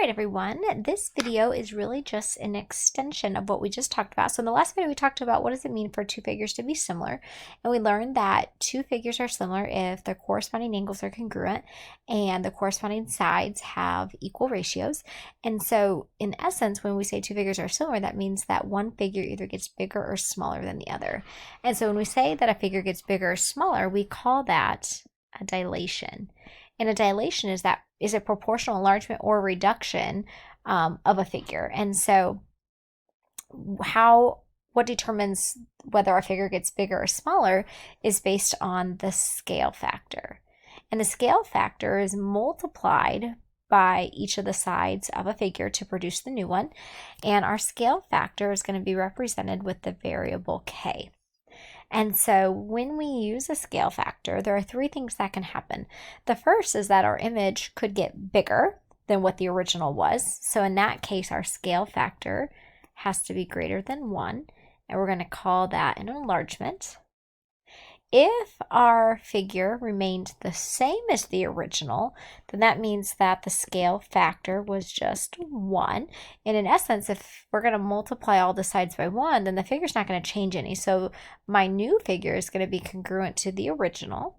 right, everyone, this video is really just an extension of what we just talked about. So in the last video, we talked about what does it mean for two figures to be similar. And we learned that two figures are similar if their corresponding angles are congruent and the corresponding sides have equal ratios. And so in essence, when we say two figures are similar, that means that one figure either gets bigger or smaller than the other. And so when we say that a figure gets bigger or smaller, we call that a dilation. And a dilation is a proportional enlargement or reduction of a figure. And so what determines whether a figure gets bigger or smaller is based on the scale factor. And the scale factor is multiplied by each of the sides of a figure to produce the new one. And our scale factor is going to be represented with the variable k. And so when we use a scale factor, there are three things that can happen. The first is that our image could get bigger than what the original was. So in that case, our scale factor has to be greater than 1, and we're going to call that an enlargement. If our figure remained the same as the original, then that means that the scale factor was just 1. And in essence, if we're going to multiply all the sides by 1, then the figure's not going to change any. So my new figure is going to be congruent to the original.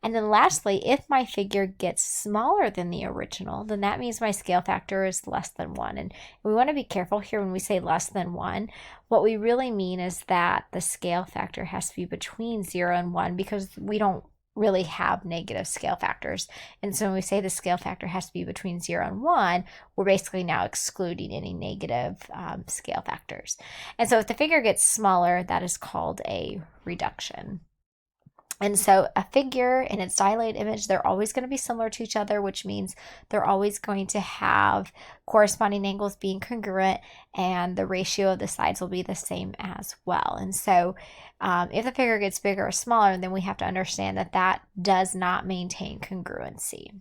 And then lastly, if my figure gets smaller than the original, then that means my scale factor is less than 1. And we want to be careful here when we say less than 1. What we really mean is that the scale factor has to be between 0 and 1 because we don't really have negative scale factors. And so when we say the scale factor has to be between 0 and 1, we're basically now excluding any negative scale factors. And so if the figure gets smaller, that is called a reduction. And so a figure and its dilated image, they're always going to be similar to each other, which means they're always going to have corresponding angles being congruent, and the ratio of the sides will be the same as well. And so if the figure gets bigger or smaller, then we have to understand that that does not maintain congruency.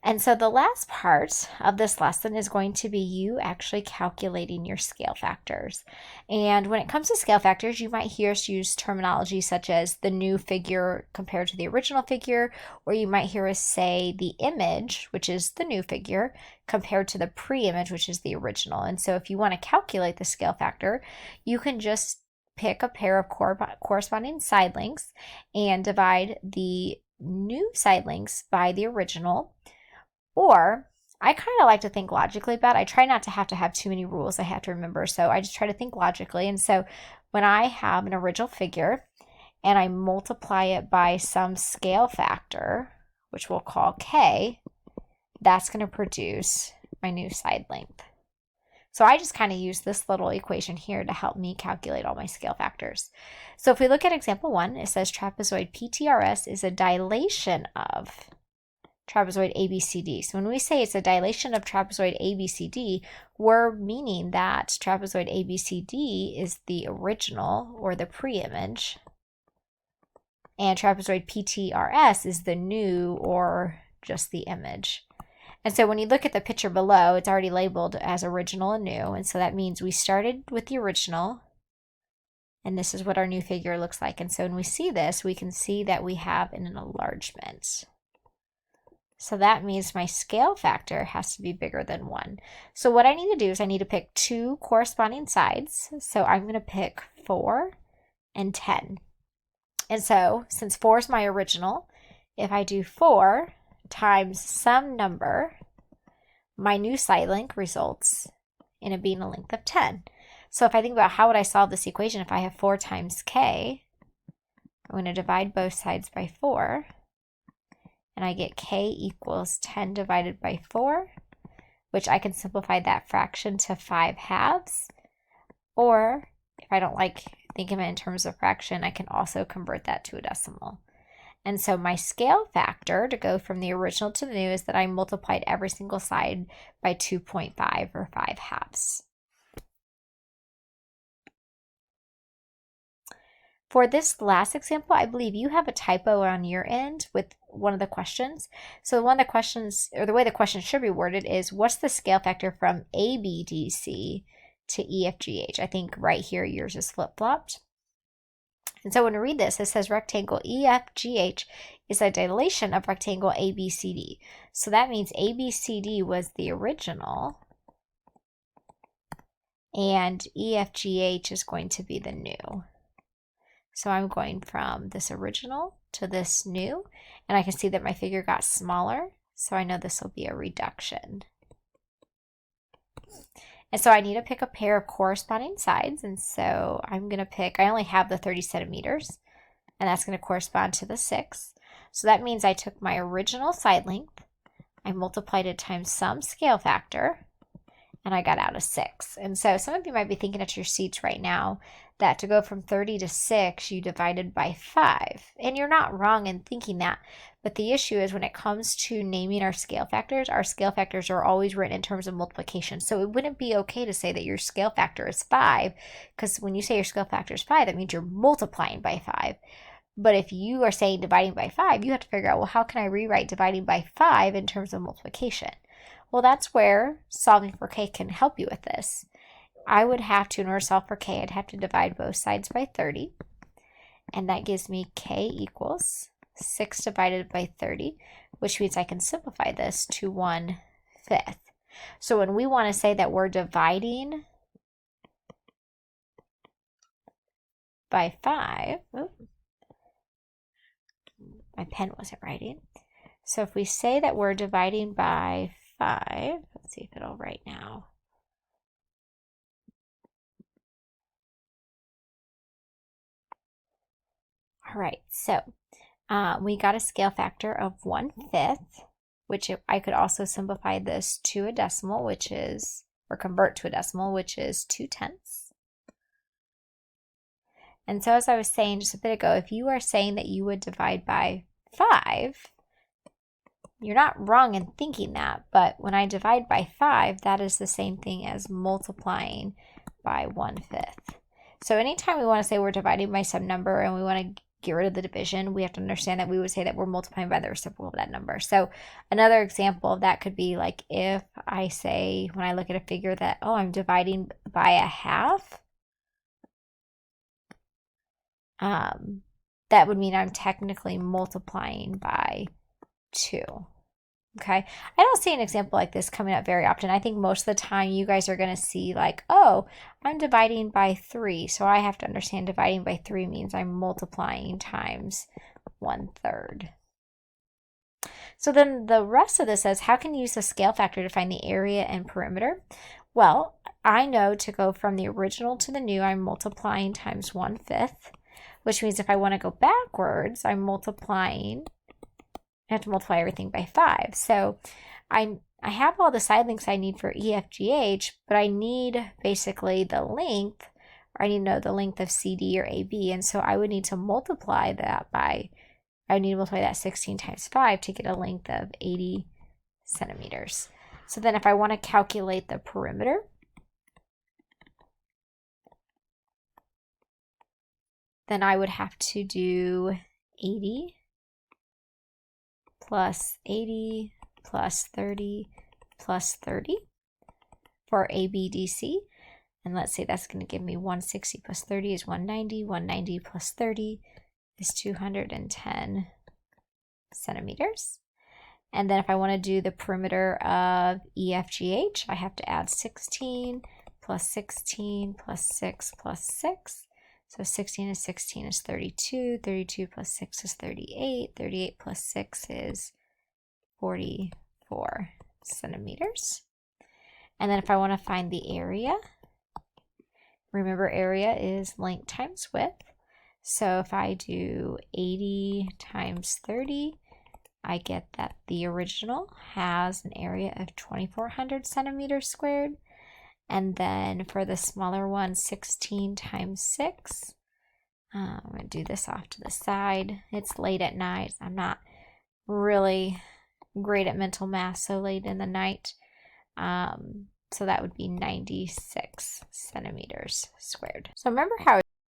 And so the last part of this lesson is going to be you actually calculating your scale factors. And when it comes to scale factors, you might hear us use terminology such as the new figure compared to the original figure, or you might hear us say the image, which is the new figure, compared to the pre-image, which is the original. And so if you want to calculate the scale factor, you can just pick a pair of corresponding side lengths and divide the new side lengths by the original. Or I kind of like to think logically about it. I try not to have too many rules I have to remember, so I just try to think logically. And so when I have an original figure and I multiply it by some scale factor, which we'll call k, that's going to produce my new side length. So I just kind of use this little equation here to help me calculate all my scale factors. So if we look at example 1, it says trapezoid PTRS is a dilation of trapezoid ABCD. So when we say it's a dilation of trapezoid ABCD, we're meaning that trapezoid ABCD is the original or the pre-image, and trapezoid PTRS is the new or just the image. And so when you look at the picture below, it's already labeled as original and new, and so that means we started with the original, and this is what our new figure looks like. And so when we see this, we can see that we have an enlargement. So that means my scale factor has to be bigger than 1. So what I need to do is I need to pick two corresponding sides. So I'm going to pick 4 and 10. And so since 4 is my original, if I do 4 times some number, my new side length results in it being a length of 10. So if I think about how would I solve this equation, if I have 4 times k, I'm going to divide both sides by 4. And I get k equals 10 divided by 4, which I can simplify that fraction to 5 halves. Or if I don't like thinking of it in terms of fraction, I can also convert that to a decimal. And so my scale factor to go from the original to the new is that I multiplied every single side by 2.5 or 5 halves. For this last example, I believe you have a typo on your end with one of the questions. So one of the questions, or the way the question should be worded is, what's the scale factor from ABDC to EFGH? I think right here yours is flip-flopped. And so when we read this, it says rectangle EFGH is a dilation of rectangle ABCD. So that means ABCD was the original, and EFGH is going to be the new. So I'm going from this original to this new, and I can see that my figure got smaller, so I know this will be a reduction. And so I need to pick a pair of corresponding sides, and so I'm going to pick, I only have the 30 centimeters, and that's going to correspond to the 6. So that means I took my original side length, I multiplied it times some scale factor, and I got out a 6. And so some of you might be thinking at your seats right now that to go from 30 to 6, you divided by 5. And you're not wrong in thinking that. But the issue is when it comes to naming our scale factors are always written in terms of multiplication. So it wouldn't be okay to say that your scale factor is 5, because when you say your scale factor is 5, that means you're multiplying by 5. But if you are saying dividing by 5, you have to figure out, well, how can I rewrite dividing by 5 in terms of multiplication? Well, that's where solving for k can help you with this. I would have to, in order to solve for k, I'd have to divide both sides by 30. And that gives me k equals 6 divided by 30, which means I can simplify this to 1/5. So when we want to say that we're dividing by 5, my pen wasn't writing. So if we say that we're dividing by 5, let's see if it'll write now. All right, so we got a scale factor of 1/5, which I could also simplify this to a decimal, which is, or convert to a decimal, which is 2/10. And so as I was saying just a bit ago, if you are saying that you would divide by 5, you're not wrong in thinking that, but when I divide by 5, that is the same thing as multiplying by 1/5. So anytime we want to say we're dividing by some number and we want to get rid of the division, we have to understand that we would say that we're multiplying by the reciprocal of that number. So another example of that could be like if I say, when I look at a figure that, oh, I'm dividing by a half, that would mean I'm technically multiplying by 2. Okay, I don't see an example like this coming up very often. I think most of the time you guys are going to see like, oh, I'm dividing by 3. So I have to understand dividing by 3 means I'm multiplying times 1/3. So then the rest of this says, how can you use the scale factor to find the area and perimeter? Well, I know to go from the original to the new, I'm multiplying times 1/5, which means if I want to go backwards, I'm multiplying, I have to multiply everything by 5. So I have all the side lengths I need for EFGH, but I need basically the length, or I need to know the length of CD or AB, and so I would need to multiply that by, I would need to multiply that 16 times 5 to get a length of 80 centimeters. So then if I want to calculate the perimeter, then I would have to do 80 plus 80 plus 30 plus 30 for ABDC. And let's say that's going to give me 160 plus 30 is 190. 190 plus 30 is 210 centimeters. And then if I want to do the perimeter of EFGH, I have to add 16 plus 16 plus 6 plus 6. So 16 is 16 is 32. 32 plus 6 is 38. 38 plus 6 is 44 centimeters. And then if I want to find the area, remember area is length times width. So if I do 80 times 30, I get that the original has an area of 2,400 centimeters squared. And then for the smaller one, 16 times 6. I'm going to do this off to the side. It's late at night. I'm not really great at mental math so late in the night. So that would be 96 centimeters squared. So remember how